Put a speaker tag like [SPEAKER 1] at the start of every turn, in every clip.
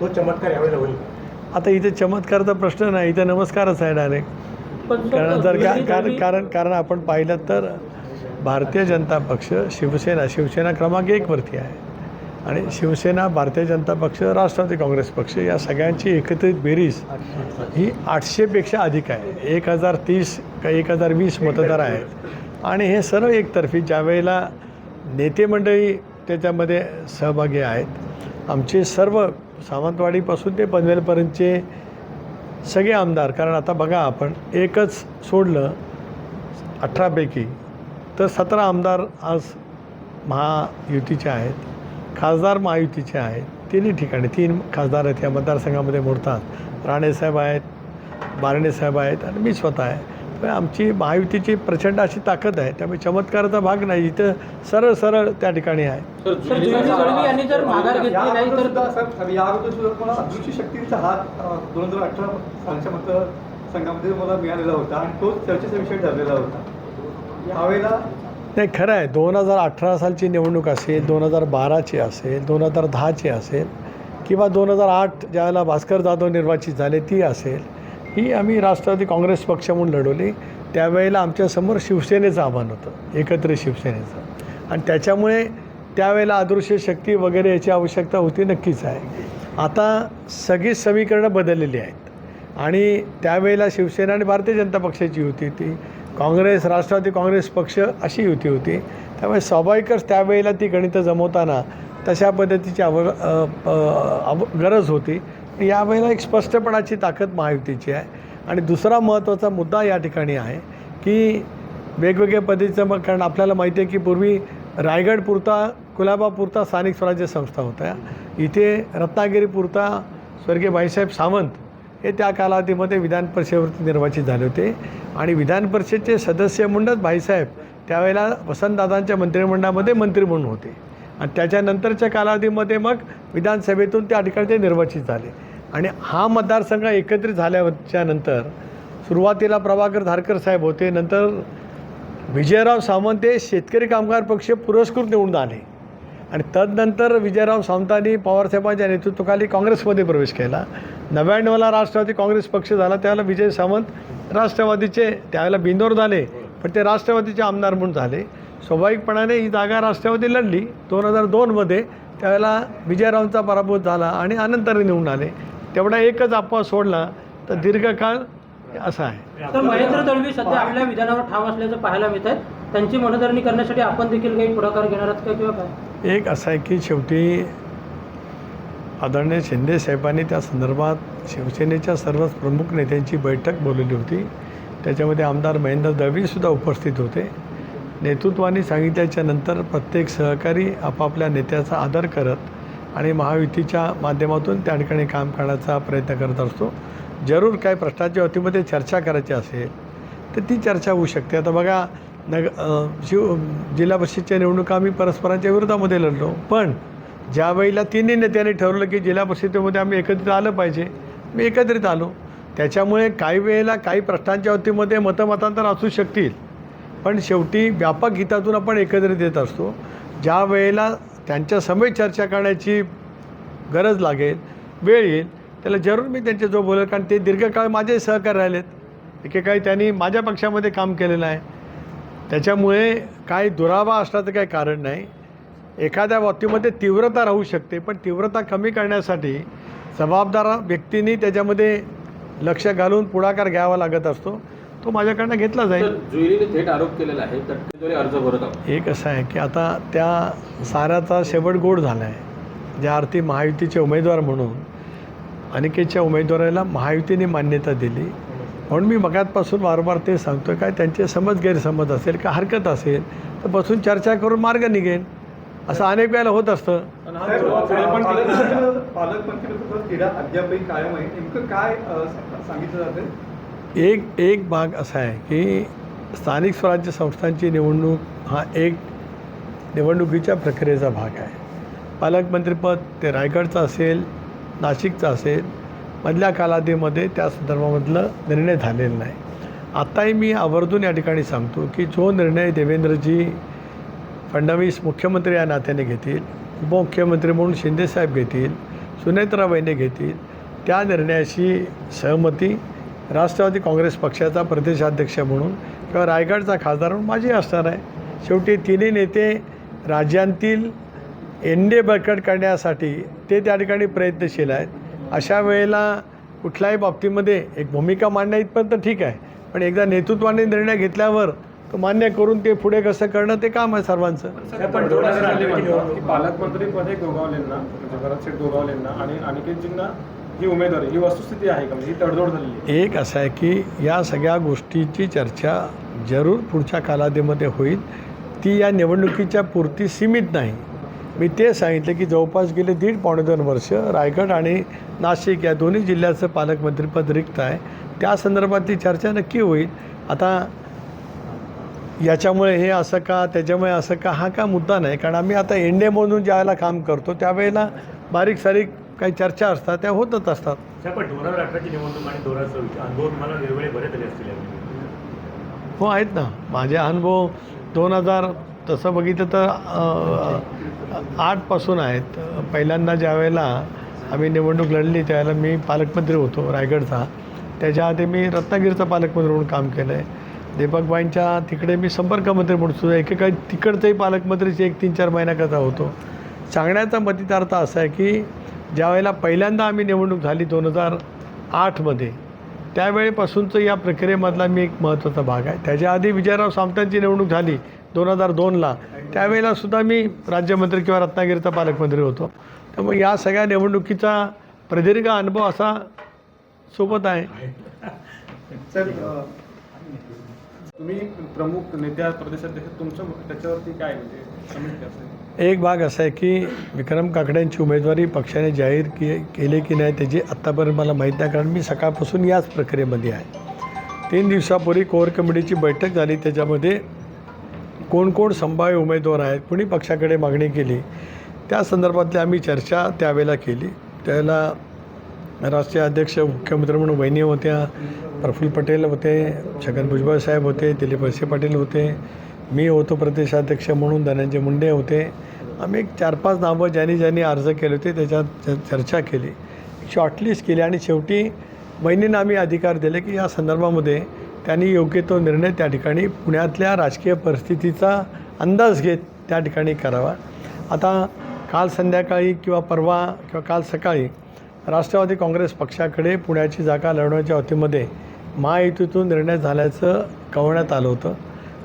[SPEAKER 1] तो चमत्कार यावेळेला होईल?
[SPEAKER 2] आता इथे चमत्कारचा प्रश्न नाही, इथे नमस्कारच आहे डायरेक्ट. कारण आपण पाहिलं तर भारतीय जनता पक्ष शिवसेना क्रमांक 1 वरती आहे आणि शिवसेना, भारतीय जनता पक्ष, राष्ट्रवादी काँग्रेस पक्ष या सगळ्यांची एकत्रित बेरीज ही 800पेक्षा अधिक आहे. 1030 का 1020 मतदार आहेत आणि हे सर्व एकतर्फी. ज्यावेळेला नेते मंडळी त्याच्यामध्ये सहभागी आहेत, आमचे सर्व सावंतवाडीपासून ते पनवेलपर्यंतचे सगळे आमदार. कारण आता बघा, आपण एकच सोडलं 18पैकी तर 17 आमदार आज महायुतीचे आहेत, खासदार महायुतीचे आहेत. तिन्ही ठिकाणी 3 खासदार आहेत या मतदारसंघामध्ये मोडतात. राणेसाहेब आहेत, बारणेसाहेब आहेत आणि मी स्वतः आहे. पण आमची महायुतीची प्रचंड अशी ताकद आहे, त्यामुळे चमत्काराचा भाग नाही, इथं सरळ सरळ त्या ठिकाणी आहे.
[SPEAKER 3] यांनी जर माघार घेतली नाही तर
[SPEAKER 4] याअगोदर सुद्धा मला अदृश्य शक्तीचा हात 2018 सालच्या मतदारसंघामध्ये मला मिळालेला होता आणि तोच चर्चेचा विषय ठरलेला होता. यावेळेला
[SPEAKER 2] नाही, खरं आहे. 2018 सालची निवडणूक असेल, 2012ची असेल, 2010ची असेल किंवा 2008 ज्यावेळेला भास्कर जाधव निर्वाचित झाले ती असेल, ही आम्ही राष्ट्रवादी काँग्रेस पक्ष म्हणून लढवली. त्यावेळेला आमच्यासमोर शिवसेनेचं आव्हान होतं, एकत्र शिवसेनेचं, आणि त्याच्यामुळे त्यावेळेला अदृश्य शक्ती वगैरे याची आवश्यकता होती, नक्कीच आहे. आता सगळीच समीकरणं बदललेली आहेत आणि त्यावेळेला शिवसेना आणि भारतीय जनता पक्षाची युती होती, काँग्रेस, राष्ट्रवादी काँग्रेस पक्ष अशी युती होती. त्यामुळे स्वाभाविकच त्यावेळेला ती गणितं जमवताना तशा पद्धतीची गरज होती. यावेळेला एक स्पष्टपणाची ताकद महायुतीची आहे. आणि दुसरा महत्त्वाचा मुद्दा या ठिकाणी आहे की वेगवेगळ्या पद्धतीचं, मग कारण आपल्याला माहिती आहे की पूर्वी रायगडपुरता, कुलाबापुरता स्थानिक स्वराज्य संस्था होत्या. इथे रत्नागिरीपुरता स्वर्गीय भाईसाहेब सावंत हे त्या कालावधीमध्ये विधान परिषदेवरती निर्वाचित झाले होते आणि विधान परिषदेचे सदस्य म्हणूनच भाईसाहेब त्यावेळेला वसंतदादांच्या मंत्रिमंडळामध्ये मंत्री म्हणून होते आणि त्याच्यानंतरच्या कालावधीमध्ये मग विधानसभेतून त्या ठिकाणी ते निर्वाचित झाले. आणि हा मतदारसंघ एकत्रित झाल्याच्या नंतर सुरुवातीला प्रभाकर धारकर साहेब होते, नंतर विजयराव सावंत हे शेतकरी कामगार पक्ष पुरस्कृत निवडून आले आणि तदनंतर विजयराव सावंतांनी पवारसाहेबांच्या नेतृत्वाखाली काँग्रेसमध्ये प्रवेश केला. 99ला राष्ट्रवादी काँग्रेस पक्ष झाला, त्यावेळेला विजय सावंत राष्ट्रवादीचे, त्यावेळेला बिंदोर झाले पण ते राष्ट्रवादीचे आमदार म्हणून झाले. स्वाभाविकपणाने ही जागा राष्ट्रवादी लढली. 2002मध्ये त्यावेळेला विजयरावांचा पराभव झाला आणि अनंतरी निवडून आले. तेवढा एकच अपवाद सोडला तर दीर्घकाळ असं आहे.
[SPEAKER 3] तर महेंद्र दळवी सध्या आपल्या विधानावर ठाम असल्याचं पाहायला मिळत आहे. त्यांची मनधरणी करण्यासाठी आपण देखील काही पुढाकार घेणार आहात का किंवा काय?
[SPEAKER 2] एक असं आहे की शेवटी आदरणीय शिंदे साहेबांनी त्या संदर्भात शिवसेनेच्या सर्वच प्रमुख नेत्यांची बैठक बोलवली होती. त्याच्यामध्ये आमदार महेंद्र दळवीसुद्धा उपस्थित होते. नेतृत्वाने सांगितल्याच्या नंतर प्रत्येक सहकारी आपापल्या नेत्याचा आदर करत आणि महायुतीच्या माध्यमातून त्या ठिकाणी काम करण्याचा प्रयत्न करत असतो. जरूर काय प्रश्नाच्या बाबतीमध्ये चर्चा करायची असेल तर ती चर्चा होऊ शकते. आता बघा, जिल्हा परिषदच्या निवडणुका आम्ही परस्परांच्या विरोधामध्ये लढलो, पण ज्यावेळेला तिन्ही नेत्यांनी ठरवलं की जिल्हा परिषदेमध्ये आम्ही एकत्रित आलं पाहिजे, मी एकत्रित आलो. त्याच्यामुळे काही वेळेला काही प्रश्नांच्या बाबतीमध्ये मतमतांतर असू शकतील, पण शेवटी व्यापक हितातून आपण एकत्रित येत असतो. ज्या वेळेला त्यांच्या समेत चर्चा करण्याची गरज लागेल, वेळ येईल, त्याला जरूर मी त्यांच्याजवळ बोलेल. कारण ते दीर्घकाळ माझे सहकारी राहिलेत, एकेकाळी त्यांनी माझ्या पक्षामध्ये काम केलेलं आहे. त्याच्यामुळे काही दुरावा असण्याचं काही कारण नाही. एखाद्या बाबतीमध्ये तीव्रता राहू शकते, पण तीव्रता कमी करण्यासाठी जबाबदार व्यक्तींनी त्याच्यामध्ये लक्ष घालून पुढाकार घ्यावा लागत असतो. तो माझ्याकडनं घेतला जाईल.
[SPEAKER 5] जुईलीने थेट आरोप केलेला आहे, तटकरेद्वारे अर्ज भरत आहोत.
[SPEAKER 2] एक असं आहे की आता त्या साऱ्याचा शेवट गोड झाला आहे. ज्या अर्थी महायुतीचे उमेदवार म्हणून अनिकेतच्या उमेदवाराला महायुतीने मान्यता दिली, म्हणून मी मगातपासून वारंवार ते सांगतो, काय त्यांचे समज असेल का हरकत असेल तर बसून चर्चा करून मार्ग निघेल. असं अनेक वेळेला होत असतं.
[SPEAKER 4] पालकमंत्री तिढा अद्यापही कायम आहे, नेमकं काय सांगितलं जातं?
[SPEAKER 2] एक भाग असा आहे की स्थानिक स्वराज्य संस्थांची निवडणूक हा एक निवडणुकीच्या प्रक्रियेचा भाग आहे. पालकमंत्रीपद ते रायगडचं असेल, नाशिकचं असेल, मधल्या कालावधीमध्ये त्या संदर्भामधलं निर्णय झालेला नाही. आत्ताही मी आवर्जून या ठिकाणी सांगतो की जो निर्णय देवेंद्रजी फडणवीस मुख्यमंत्री या नात्याने घेतील, उपमुख्यमंत्री म्हणून शिंदेसाहेब घेतील, सुनेत्राबाईंनी घेतील त्या निर्णयाशी सहमती राष्ट्रवादी काँग्रेस पक्षाचा प्रदेशाध्यक्ष म्हणून किंवा रायगडचा खासदार म्हणून माझी असणार आहे. शेवटी तिन्ही नेते राज्यांतील एनडीए बळकट करण्यासाठी ते त्या ठिकाणी प्रयत्नशील आहेत. अशा वेळेला कुठल्याही बाबतीमध्ये एक भूमिका मांडण्या इथपर्यंत ठीक आहे, पण एकदा नेतृत्वाने निर्णय घेतल्यावर तो मान्य करून ते पुढे कसं करणं ते काम आहे सर्वांचं.
[SPEAKER 1] पण पालकमंत्रीपदे गोगावलेंना म्हणजे भरतशेठ गोगावलेंना आणि अनिकेतजींना ही उमेदवारी ही वस्तुस्थिती आहे का, म्हणजे ही तडजोड झालेली आहे?
[SPEAKER 2] एक असं आहे की या सगळ्या गोष्टीची चर्चा जरूर पुढच्या कालावधीमध्ये होईल. ती या निवडणुकीच्या पुरती सीमित नाही. मी ते सांगितलं की जवळपास गेले 1.5-2 वर्ष रायगड आणि नाशिक या दोन्ही जिल्ह्याचं पालकमंत्रीपद रिक्त आहे. त्या संदर्भातली चर्चा नक्की होईल. आता याच्यामुळे हे असं का त्याच्यामुळे असं का हा का मुद्दा नाही, कारण आम्ही आता एनडीए म्हणून ज्यावेळेला काम करतो त्यावेळेला बारीक सारीक काही चर्चा असतात त्या होतच असतात.
[SPEAKER 6] पण 2018ची निवडणूक आणि 2024 अनुभव तुम्हाला वेगवेगळे बरेच आले असतील.
[SPEAKER 2] हो आहेत ना माझे अनुभव 2000 तसं बघितलं तर 8पासून आहेत. पहिल्यांदा ज्यावेळेला आम्ही निवडणूक लढली त्यावेळेला मी पालकमंत्री होतो रायगडचा. त्याच्या आधी मी रत्नागिरीचा पालकमंत्री म्हणून काम केलं आहे. दीपकबाईंच्या तिकडे मी संपर्कमंत्री म्हणून सुद्धा एकेकाळी तिकडचंही पालकमंत्रीचे 1-3-4 महिन्याकरता होतो. सांगण्याचा मतितार्थ असा आहे की ज्यावेळेला पहिल्यांदा आम्ही निवडणूक झाली 2008मध्ये त्यावेळेपासूनचं या प्रक्रियेमधला मी एक महत्त्वाचा भाग आहे. त्याच्या आधी विजयराव सामंतांची निवडणूक झाली 2002ला त्यावेळेलासुद्धा मी राज्यमंत्री किंवा रत्नागिरीचा पालकमंत्री होतो. त्यामुळे या सगळ्या निवडणुकीचा प्रदीर्घ अनुभव असा सोबत आहे.
[SPEAKER 1] सर तुम्ही प्रमुख नेत्या प्रदेशाध्यक्ष तुमचं त्याच्यावरती काय म्हणजे कमेंट असेल?
[SPEAKER 2] एक भाग असा आहे की विक्रम काकड्यांची उमेदवारी पक्षाने जाहीर केली की नाही त्याची आत्तापर्यंत मला माहीत नाही, कारण मी सकाळपासून याच प्रक्रियेमध्ये आहे. 3 दिवसापूर्वी कोर कमिटीची बैठक झाली. त्याच्यामध्ये कोण कोण संभाव्य उमेदवार आहेत, कुणी पक्षाकडे मागणी केली त्या संदर्भातली आम्ही चर्चा त्यावेळेला केली. त्यावेळेला राष्ट्रीय अध्यक्ष मुख्यमंत्री म्हणून वहिनी होत्या, प्रफुल्ल पटेल होते, छगन भुजबळ साहेब होते, दिलीप वळसे पाटील होते, मी होतो प्रदेशाध्यक्ष म्हणून, धनंजय मुंडे होते. आम्ही एक 4-5 नावं ज्यांनी अर्ज केले होते त्याच्यात चर्चा केली, शॉर्टलिस्ट केली आणि शेवटी वहिनींना आम्ही अधिकार दिले की या संदर्भामध्ये त्यांनी योग्य तो निर्णय त्या ठिकाणी पुण्यातल्या राजकीय परिस्थितीचा अंदाज घेत त्या ठिकाणी करावा. आता काल संध्याकाळी किंवा परवा किंवा काल सकाळी राष्ट्रवादी काँग्रेस पक्षाकडे पुण्याची जागा लढवण्याच्या बाबतीमध्ये महायुतीतून निर्णय झाल्याचं कळवण्यात आलं होतं.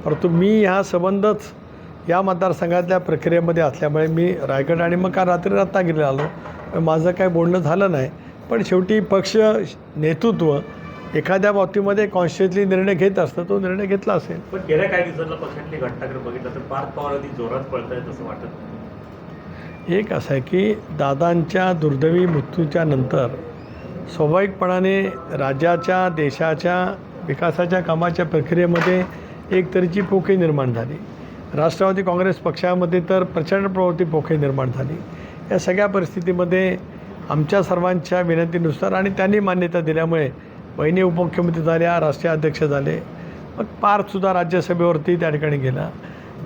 [SPEAKER 2] परंतु मी ह्या संबंधच या मतदारसंघातल्या प्रक्रियेमध्ये असल्यामुळे मी रायगड आणि मग काल रात्री रत्नागिरीला आलो. माझं काही बोलणं झालं नाही, पण शेवटी पक्ष नेतृत्व एखाद्या बाबतीमध्ये कॉन्शियसली निर्णय घेत असतं, तो निर्णय घेतला असेल.
[SPEAKER 6] पण गेल्या काही दिवसांना पक्षातली घटनाकडे बघितलं तर पार्थ पवार आधी जोरात पळत आहेत असं वाटत नाही.
[SPEAKER 2] एक असं आहे की दादांच्या दुर्दैवी मृत्यूच्या नंतर स्वाभाविकपणाने राज्याच्या देशाच्या विकासाच्या कामाच्या प्रक्रियेमध्ये एक तऱ्हेची पोकळी निर्माण झाली. राष्ट्रवादी काँग्रेस पक्षामध्ये तर प्रचंड प्रवृत्ती पोकळी निर्माण झाली. या सगळ्या परिस्थितीमध्ये आमच्या सर्वांच्या विनंतीनुसार आणि त्यांनी मान्यता दिल्यामुळे बहिणी उपमुख्यमंत्री झाल्या, राष्ट्रीय अध्यक्ष झाले. मग पार्थसुद्धा राज्यसभेवरती त्या ठिकाणी गेला.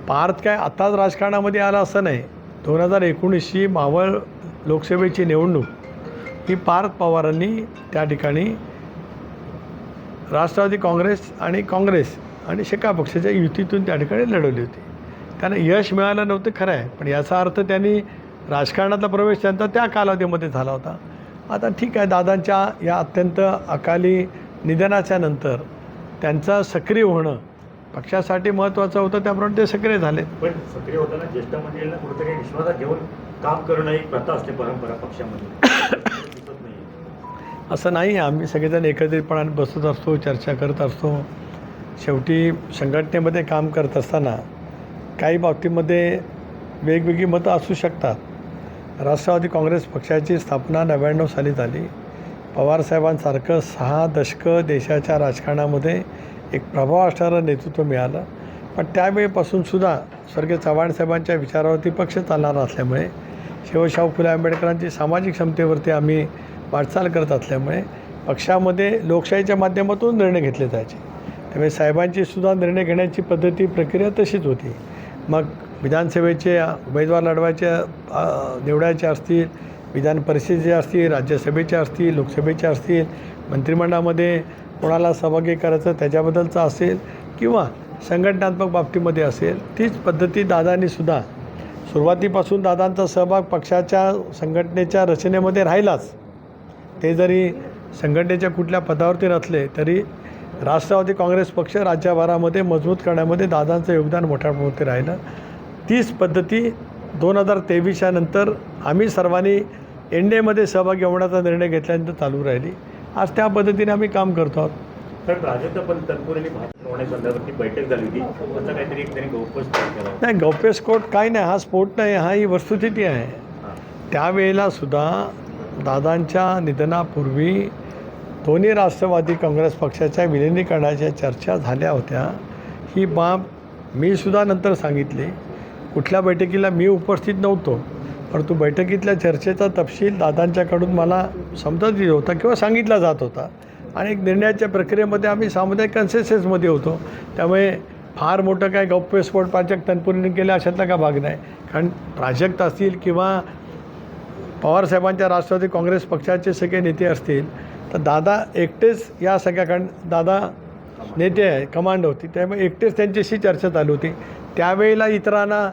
[SPEAKER 2] पार्थ काय आत्ताच राजकारणामध्ये आला असं नाही. 2019ची मावळ लोकसभेची निवडणूक ही पार्थ पवारांनी त्या ठिकाणी राष्ट्रवादी काँग्रेस आणि शेका पक्षाच्या युतीतून त्या ठिकाणी लढवली होती. त्यांना यश मिळालं नव्हतं खरं आहे, पण याचा अर्थ त्यांनी राजकारणातला प्रवेश त्यांचा त्या कालावधीमध्ये झाला होता. आता ठीक आहे, दादांच्या या अत्यंत अकाली निधनाच्या नंतर त्यांचं सक्रिय होणं पक्षासाठी महत्त्वाचं होतं, त्याप्रमाणे ते सक्रिय झाले.
[SPEAKER 6] पण सक्रिय होताना ज्येष्ठ मंडळींना कुठेतरी विश्वासात घेऊन काम करणं एक प्रथा असते परंपरा पक्षामध्ये. दिसत नाही
[SPEAKER 2] असं नाही आहे. आम्ही सगळेजण एकत्रितपणाने बसत असतो, चर्चा करत असतो. शेवटी संघटनेमध्ये काम करत असताना काही बाबतीमध्ये वेगवेगळी मतं असू शकतात. राष्ट्रवादी काँग्रेस पक्षाची स्थापना 99 साली झाली. पवारसाहेबांसारखं 6 दशकं देशाच्या राजकारणामध्ये एक प्रभाव असणारं नेतृत्व मिळालं. पण त्यावेळेपासूनसुद्धा स्वर्गीय चव्हाणसाहेबांच्या विचारावरती पक्ष चालणारा असल्यामुळे, शिवशाहू फुले आंबेडकरांची सामाजिक क्षमतेवरती आम्ही वाटचाल करत असल्यामुळे पक्षामध्ये लोकशाहीच्या माध्यमातून निर्णय घेतले जायचे. त्यामुळे साहेबांचीसुद्धा निर्णय घेण्याची पद्धती प्रक्रिया तशीच होती. मग विधानसभेचे उमेदवार निवडायचे असतील विधान परिषदेचे असतील, राज्यसभेच्या असतील, लोकसभेच्या असतील, मंत्रिमंडळामध्ये कोणाला सहभागी करायचं त्याच्याबद्दलचं असेल किंवा संघटनात्मक बाबतीमध्ये असेल, तीच पद्धती दादांनीसुद्धा सुरुवातीपासून दादांचा सहभाग पक्षाच्या संघटनेच्या रचनेमध्ये राहिलाच. ते जरी संघटनेच्या कुठल्या पदावरती नसले तरी राष्ट्रवादी काँग्रेस पक्ष राज्यभरामध्ये मजबूत करण्यामध्ये दादांचं योगदान मोठ्या प्रमाणात राहिलं. तीच पद्धती 2023 नंतर आम्ही सर्वांनी एनडीएमध्ये सहभागी होण्याचा निर्णय घेतल्यानंतर चालू राहिली. आज त्या पद्धतीने आम्ही काम करतो आहोत.
[SPEAKER 6] कारण भाजपचा पण तत्पूर्वी भाजप होण्यासंदर्भात बैठक झाली होती, असं काहीतरी एक त्यांनी गौप्यस्फोट केला.
[SPEAKER 2] नाही, गौप्यस्फोट काही नाही, हा स्फोट नाही, हा ही वस्तुस्थिती आहे. त्यावेळेलासुद्धा दादांच्या निधनापूर्वी दोन्ही राष्ट्रवादी काँग्रेस पक्षाच्या विलिनीकरणाच्या चर्चा झाल्या होत्या. ही बाब मीसुद्धा नंतर सांगितली. कुठल्या बैठकीला मी उपस्थित नव्हतो, परंतु बैठकीतल्या चर्चेचा तपशील दादांच्याकडून मला समजत येत होता किंवा सांगितला जात होता आणि एक निर्णयाच्या प्रक्रियेमध्ये आम्ही सामुदायिक कन्सेन्ससमध्ये होतो. त्यामुळे फार मोठं काय गौप्यस्फोट प्राजक्त तनपुरेंनी केलं अशातला का भाग नाही. कारण प्राजक्त असतील किंवा पवारसाहेबांच्या राष्ट्रवादी काँग्रेस पक्षाचे सगळे नेते असतील तर दादा एकटेच या सगळ्या दादा नेते आहे, कमांड होती, त्यामुळे एकटेच त्यांच्याशी चर्चा चालू होती. त्यावेळेला इतरांना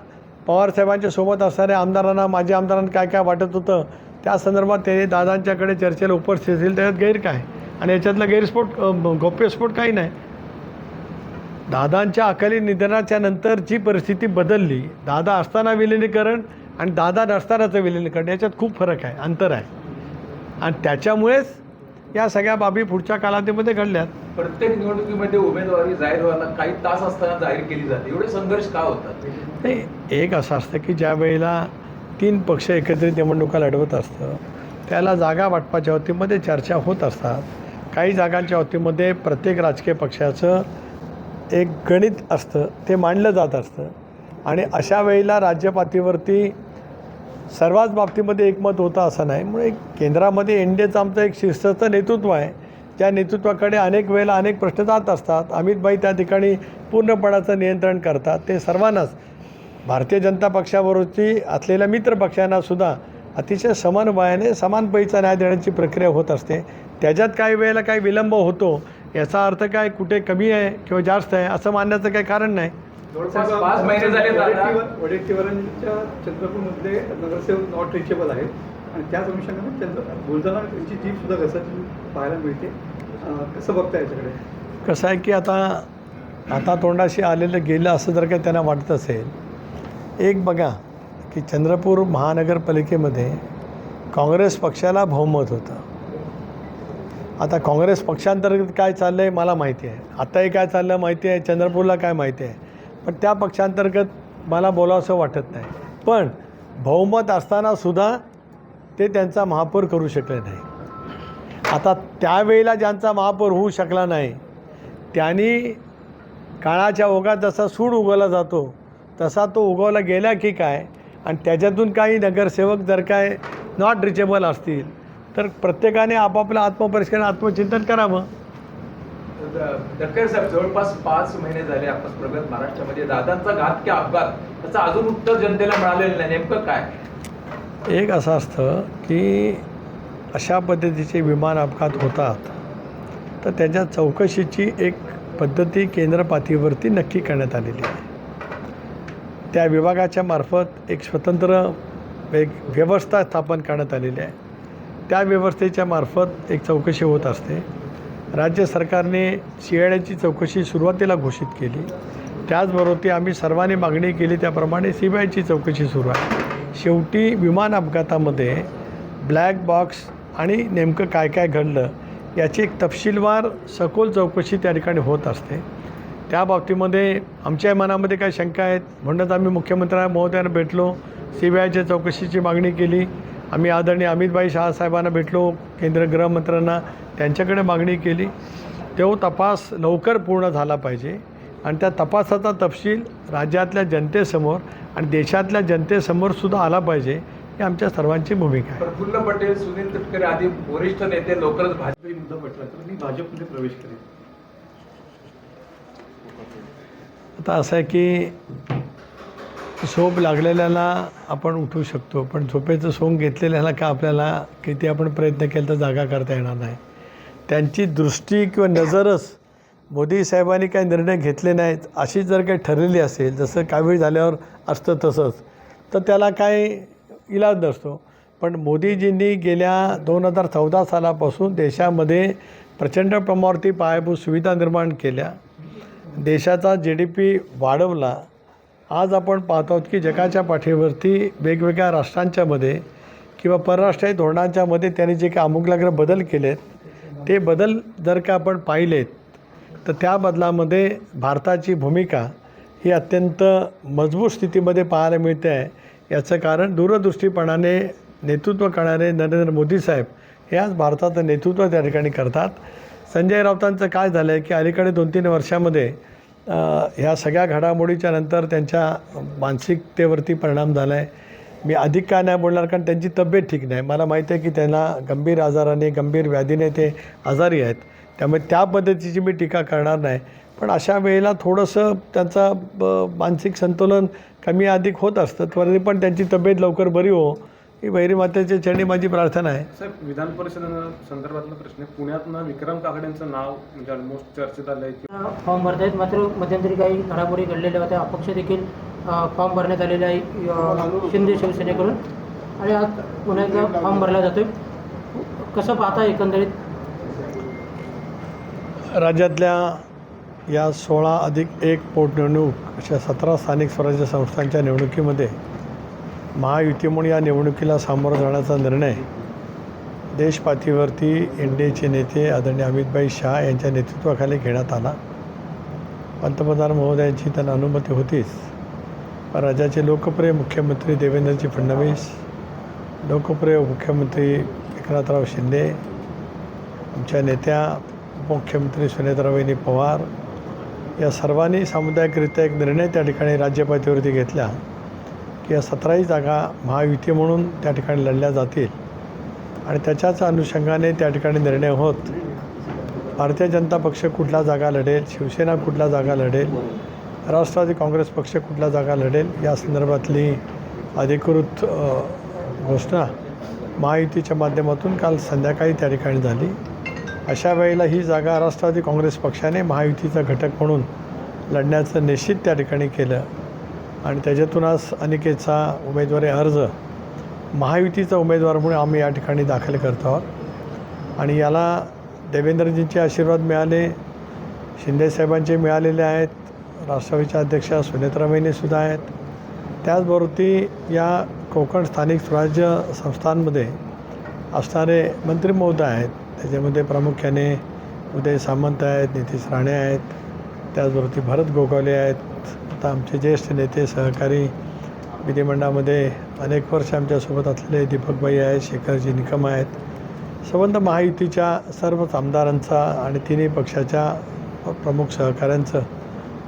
[SPEAKER 2] पवारसाहेबांच्या सोबत असणाऱ्या आमदारांना, माझ्या आमदारांना काय काय वाटत होतं त्या संदर्भात ते दादांच्याकडे चर्चेला उपस्थित असेल, त्याच्यात गैर काय आणि याच्यातला गैरस्फोट गौप्यस्फोट काही नाही. दादांच्या अकाली निधनाच्या नंतर जी परिस्थिती बदलली, दादा असताना विलिनीकरण आणि दादा नसतानाचं विलिनीकरण याच्यात खूप फरक आहे, अंतर आहे आणि त्याच्यामुळेच या सगळ्या बाबी पुढच्या कालावधीमध्ये घडल्यात.
[SPEAKER 5] प्रत्येक निवडणुकीमध्ये उमेदवारी जाहीर व्हायला काही तास असताना जाहीर केली जाते. एवढे संघर्ष का होतात?
[SPEAKER 2] नाही, एक असं असतं की ज्या वेळेला 3 पक्ष एकत्रित निवडणुका लढवत असतं त्याला जागा वाटपाच्या बाबतीमध्ये चर्चा होत असतात. काही जागांच्या बाबतीमध्ये प्रत्येक राजकीय पक्षाचं एक गणित असतं, ते मांडलं जात असतं आणि अशा वेळेला राज्यपातळीवरती सर्वाच बाबतीमध्ये एकमत होतं असं नाही. म्हणून एक केंद्रामध्ये एनडीएचं आमचं एक शीर्षस्थं नेतृत्व आहे, त्या नेतृत्वाकडे अनेक वेळेला अनेक प्रश्न जात असतात. अमितभाई त्या ठिकाणी पूर्णपणाचं नियंत्रण करतात. ते सर्वांनाच भारतीय जनता पक्षाबरोबरची असलेल्या मित्र पक्षांनासुद्धा अतिशय समन्वयाने समानपैचा न्याय देण्याची प्रक्रिया होत असते. त्याच्यात काही वेळेला काही विलंब होतो याचा अर्थ काय कुठे कमी आहे किंवा जास्त आहे असं मानण्याचं काही कारण नाही.
[SPEAKER 5] जवळपास 5 महिने झाले दादा.
[SPEAKER 4] वडेट्टीवारांच्या चंद्रपूरमधले नगरसेवक नॉट रिचेबल आहेत आणि त्याच अनुषंगाने बोलताना त्यांची जीभसुद्धा घसरली पाहायला मिळते. कसं बघता याच्याकडे?
[SPEAKER 2] कसं आहे की आता तोंडाशी आलेलं गेलं असं जर काही त्यांना वाटत असेल, एक बघा की चंद्रपूर महानगरपालिकेमध्ये काँग्रेस पक्षाला बहुमत होतं. आता काँग्रेस पक्षांतर्गत काय चाललं आहे मला माहिती आहे, आताही काय चाललं माहिती आहे, चंद्रपूरला काय माहिती आहे, पण त्या पक्षांतर्गत मला बोलावंसं वाटत नाही. पण बहुमत असतानासुद्धा ते त्यांचा महापौर करू शकले नाही. आता त्यावेळेला ज्यांचा महापौर होऊ शकला नाही त्यांनी काळाच्या ओघात जसा सूड उगवला जातो तसा तो उगवला गेला की काय आणि त्याच्यातून काही नगरसेवक जर काय नॉट रिचेबल असतील तर प्रत्येकाने आपापलं आत्मपरिष्कार आत्मचिंतन करावं.
[SPEAKER 5] दक्कर साहेब, जवळपास 5 महिने झाले आपण प्रगत महाराष्ट्रामध्ये दादांचा घात की अपघात त्याचं अजून उत्तर जनतेला मिळालेलं नाही. नेमकं काय?
[SPEAKER 2] एक असं असतं की अशा पद्धतीचे विमान अपघात होतात तर त्याच्या चौकशीची एक पद्धती केंद्र पातळीवरती नक्की करण्यात आलेली आहे. त्या विभागाच्या मार्फत एक स्वतंत्र एक व्यवस्था स्थापन करण्यात आलेली आहे. त्या व्यवस्थेच्या मार्फत एक चौकशी होत असते. राज्य सरकारने CIDची चौकशी सुरुवातीला घोषित केली, त्याचबरोबर ती आम्ही सर्वांनी मागणी केली त्याप्रमाणे CBIची चौकशी सुरू आहे. शेवटी विमान अपघातामध्ये ब्लॅक बॉक्स आणि नेमकं काय काय घडलं याची एक तपशीलवार सखोल चौकशी त्या ठिकाणी होत असते. त्या बाबतीमध्ये आमच्या मनामध्ये काही शंका आहेत म्हणूनच आम्ही मुख्यमंत्री महोदयांना भेटलो, CBIच्या चौकशीची मागणी केली. आम्ही आदरणीय अमितभाई शहासाहेबांना भेटलो, केंद्रीय गृहमंत्र्यांना त्यांच्याकडे मागणी केली. तो तपास लवकर पूर्ण झाला पाहिजे आणि त्या तपासाचा तपशील राज्यातल्या जनतेसमोर आणि देशातल्या जनतेसमोरसुद्धा आला पाहिजे ही आमच्या सर्वांची भूमिका आहे.
[SPEAKER 5] प्रफुल्ल पटेल, सुनील तटकरे आदी वरिष्ठ नेते लवकरच भाजप
[SPEAKER 4] मुद्दा म्हटला तर मी भाजपमध्ये प्रवेश करेन.
[SPEAKER 2] आता असं आहे की झोप लागलेल्याला आपण उठू शकतो, पण झोपेचं सोंग घेतलेल्याला का आपल्याला किती आपण प्रयत्न केला तर जागा करता येणार नाही. त्यांची दृष्टी किंवा नजरच मोदी साहेबांनी काही निर्णय घेतले नाहीत अशी जर काही ठरलेली असेल, जसं काही झाल्यावर असतं तसंच, तर त्याला काय इलाज नसतो. पण मोदीजींनी गेल्या 2014 सालापासून देशामध्ये प्रचंड प्रमाणावरती पायाभूत सुविधा निर्माण केल्या, देशाचा GDP वाढवला. आज आपण पाहतो की जगाच्या पाठीवरती वेगवेगळ्या राष्ट्रांच्यामध्ये किंवा परराष्ट्रीय धोरणांच्यामध्ये त्यांनी जे काही आमूलाग्र बदल केलेत, ते बदल जर का आपण पाहिलेत तर त्या बदलामध्ये भारताची भूमिका ही अत्यंत मजबूत स्थितीमध्ये पाहायला मिळते आहे. याचं कारण दूरदृष्टीपणाने नेतृत्व करणारे नरेंद्र मोदी साहेब हे आज भारताचं नेतृत्व त्या ठिकाणी करतात. संजय राऊतांचं काय झालं आहे की अलीकडे 2-3 वर्षामध्ये ह्या सगळ्या घडामोडीच्या नंतर त्यांच्या मानसिकतेवरती परिणाम झाला आहे. मी अधिक काय नाही बोलणार, कारण त्यांची तब्येत ठीक नाही. मला माहिती आहे की त्यांना गंभीर आजाराने, गंभीर व्याधीने ते आजारी आहेत, त्यामुळे त्या पद्धतीची मी टीका करणार नाही. पण अशा वेळेला थोडंसं त्यांचं मानसिक संतुलन कमी अधिक होत असतं. तरी पण त्यांची तब्येत लवकर बरी हो ही वैरी मातेच्या चरणी माझी प्रार्थना आहे.
[SPEAKER 1] साहेब, विधान परिषद संदर्भातला प्रश्न आहे. पुण्यातनं विक्रम काकडेंचं नाव म्हणजे ऑलमोस्ट चर्चेत आलं आहे की
[SPEAKER 3] फॉर्म भरतायत, मात्र मध्यंतरी काही घडामोडी घडलेल्या होत्या. अपक्ष देखील फॉर्म भरण्यात आलेला आहे शिंदे शिवसेनेकडून, आणि आज पुन्हा एकदा फॉर्म भरला जातोय. कसं पाहता एकंदरीत
[SPEAKER 2] राज्यातल्या या 16+1 पोटनिवडणूक अशा 17 स्थानिक स्वराज्य संस्थांच्या निवडणुकीमध्ये महायुती म्हणून या निवडणुकीला सामोरं जाण्याचा निर्णय देशपातळीवरती NDAचे नेते आदरणीय अमितभाई शाह यांच्या नेतृत्वाखाली घेण्यात आला. पंतप्रधान महोदयांची त्यांना अनुमती होतीच, पण राज्याचे लोकप्रिय मुख्यमंत्री देवेंद्रजी फडणवीस, लोकप्रिय मुख्यमंत्री एकनाथराव शिंदे, आमच्या नेत्या उपमुख्यमंत्री सुनेत्राबाईंनी पवार या सर्वांनी सामुदायिकरित्या एक निर्णय त्या ठिकाणी राज्यपातळीवरती घेतला की या 17ही जागा महायुती म्हणून त्या ठिकाणी लढल्या जातील. आणि त्याच्याच अनुषंगाने त्या ठिकाणी निर्णय होत भारतीय जनता पक्ष कुठल्या जागा लढेल, शिवसेना कुठल्या जागा लढेल, राष्ट्रवादी काँग्रेस पक्ष कुठल्या जागा लढेल या संदर्भातली अधिकृत घोषणा महायुतीच्या माध्यमातून काल संध्याकाळी त्या ठिकाणी झाली. अशा वेळेला ही जागा राष्ट्रवादी काँग्रेस पक्षाने महायुतीचा घटक म्हणून लढण्याचं निश्चित त्या ठिकाणी केलं, आणि त्याच्यातून आज अनिकेतचा उमेदवारी अर्ज महायुतीचा उमेदवार म्हणून आम्ही या ठिकाणी दाखल करतो आहोत. आणि याला देवेंद्रजींचे आशीर्वाद मिळाले, शिंदेसाहेबांचे मिळालेले आहेत, राष्ट्रवादीच्या अध्यक्षा सुनेत्राबाईंनीसुद्धा आहेत. त्याचबरोबर या कोकण स्थानिक स्वराज्य संस्थांमध्ये असणारे मंत्री महोदय आहेत, त्याच्यामध्ये प्रामुख्याने उदय सामंत आहेत, नितीश राणे आहेत, त्याचबरोबर भरत गोगावले आहेत. आता आमचे ज्येष्ठ नेते सहकारी विधिमंडळामध्ये अनेक वर्ष आमच्यासोबत असलेले दीपकबाई आहेत, शेखरजी निकम आहेत. संबंध महायुतीच्या सर्वच आमदारांचा आणि तिन्ही पक्षाच्या प्रमुख सहकाऱ्यांचं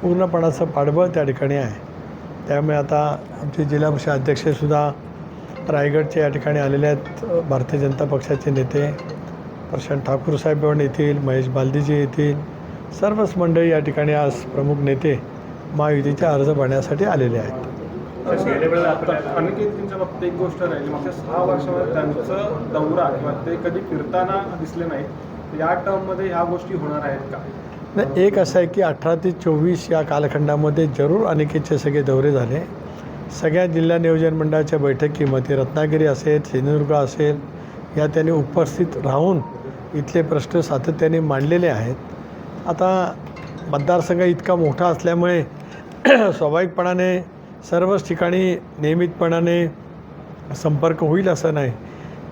[SPEAKER 2] पूर्णपणाचं पाठबळ त्या ठिकाणी आहे. त्यामुळे आता आमचे जिल्हा परिषद अध्यक्षसुद्धा रायगडचे या ठिकाणी आलेले आहेत. भारतीय जनता पक्षाचे नेते प्रशांत ठाकूर साहेब येथील, महेश बालदीजी येथील, सर्वच मंडळी या ठिकाणी आज प्रमुख नेते महायुतीचा अर्ज भरण्यासाठी आलेले आहेत.
[SPEAKER 1] अनिकेतजींच्या बाबतीत एक गोष्ट राहिली, मागच्या 6 वर्षामध्ये त्यांचं दौरा किंवा ते कधी फिरताना दिसले नाहीत. या टर्ममध्ये ह्या गोष्टी होणार आहेत का?
[SPEAKER 2] नाही, एक असं आहे की 18 ते 24 या कालखंडामध्ये जरूर अनिकेतचे सगळे दौरे झाले. सगळ्या जिल्हा नियोजन मंडळाच्या बैठकीमध्ये रत्नागिरी असेल, सिंधुदुर्ग असेल, या त्यांनी उपस्थित राहून इथले प्रश्न सातत्याने मांडलेले आहेत. आता मतदारसंघ इतका मोठा असल्यामुळे स्वाभाविकपणाने सर्वच ठिकाणी नियमितपणाने संपर्क होईल असं नाही,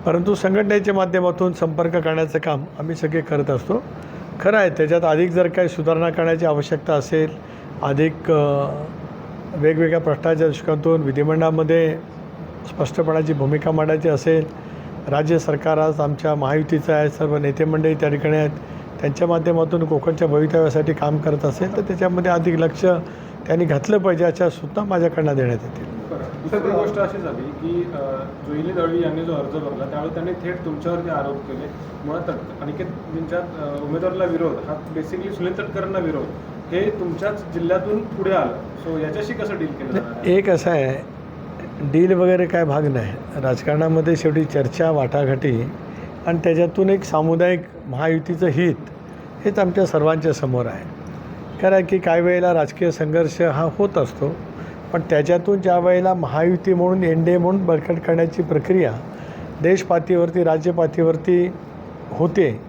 [SPEAKER 2] परंतु संघटनेच्या माध्यमातून संपर्क करण्याचं काम आम्ही सगळे करत असतो. खरं आहे, त्याच्यात अधिक जर काही सुधारणा करण्याची आवश्यकता असेल, अधिक वेगवेगळ्या प्रश्नाच्या दृष्टिकोनातून विधिमंडळामध्ये स्पष्टपणाची भूमिका मांडायची असेल, राज्य सरकार आज आमच्या महायुतीचं आहे, सर्व नेते मंडळी त्या ठिकाणी आहेत, त्यांच्या माध्यमातून कोकणच्या भवितव्यासाठी काम करत असेल तर त्याच्यामध्ये अधिक लक्ष त्यांनी घातलं पाहिजे, अशा सूचना माझ्याकडनं देण्यात येतील.
[SPEAKER 1] दुसरी गोष्ट अशी झाली की जोईली दळवी यांनी जो अर्ज भरला त्यावेळी त्यांनी थेट तुमच्यावरती आरोप केले. मुळात अनिकेतजींच्या उमेदवाराला विरोध हा बेसिकली सुनील तटकरेंना विरोध हे तुमच्याच जिल्ह्यातून पुढे आलं. सो याच्याशी कसं डील केलं जाणार आहे?
[SPEAKER 2] एक असं आहे, डील वगैरे काय भाग नाही. राजकारणामध्ये शेवटी चर्चा, वाटाघाटी आणि त्याच्यातून एक सामुदायिक महायुतीचं हित हेच आमच्या सर्वांच्या समोर आहे. कारण की काही वेळेला राजकीय संघर्ष हा होत असतो, पण त्याच्यातून ज्या वेळेला महायुती म्हणून एनडीए म्हणून बळकट करण्याची प्रक्रिया देशपातळीवरती, राज्यपातळीवरती होते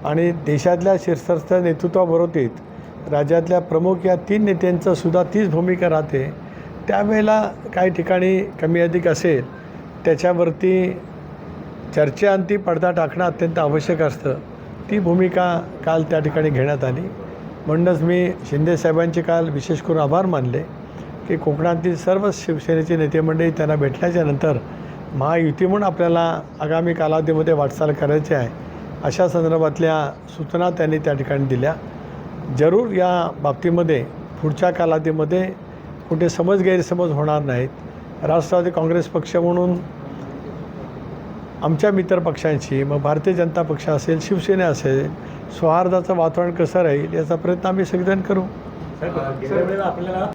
[SPEAKER 2] आणि देशातल्या शीर्षस्थ नेतृत्वाबरोबरीत राज्यातल्या प्रमुख या 3 नेत्यांचं सुद्धा तीच भूमिका राहते. त्यावेळेला काही ठिकाणी कमी अधिक असेल त्याच्यावरती चर्चेअंती पडदा टाकणं अत्यंत आवश्यक असतं. ती भूमिका काल त्या ठिकाणी घेण्यात आली. म्हणूनच मी शिंदेसाहेबांचे काल विशेष करून आभार मानले की कोकणातील सर्व शिवसेनेचे नेते मंडळी त्यांना भेटल्याच्या नंतर महायुती म्हणून आपल्याला आगामी कालावधीमध्ये वाटचाल करायची आहे अशा संदर्भातल्या सूचना त्यांनी त्या ठिकाणी दिल्या. जरूर या बाबतीमध्ये पुढच्या कालावधीमध्ये कुठे गैरसमज होणार नाहीत. राष्ट्रवादी काँग्रेस पक्ष म्हणून आमच्या मित्र पक्षांशी, मग भारतीय जनता पक्ष असेल, शिवसेना असेल, सौहार्दाचं वातावरण कसं राहील याचा प्रयत्न आम्ही सगळेजण करू.
[SPEAKER 6] साहेब, गेल्या वेळेला आपल्याला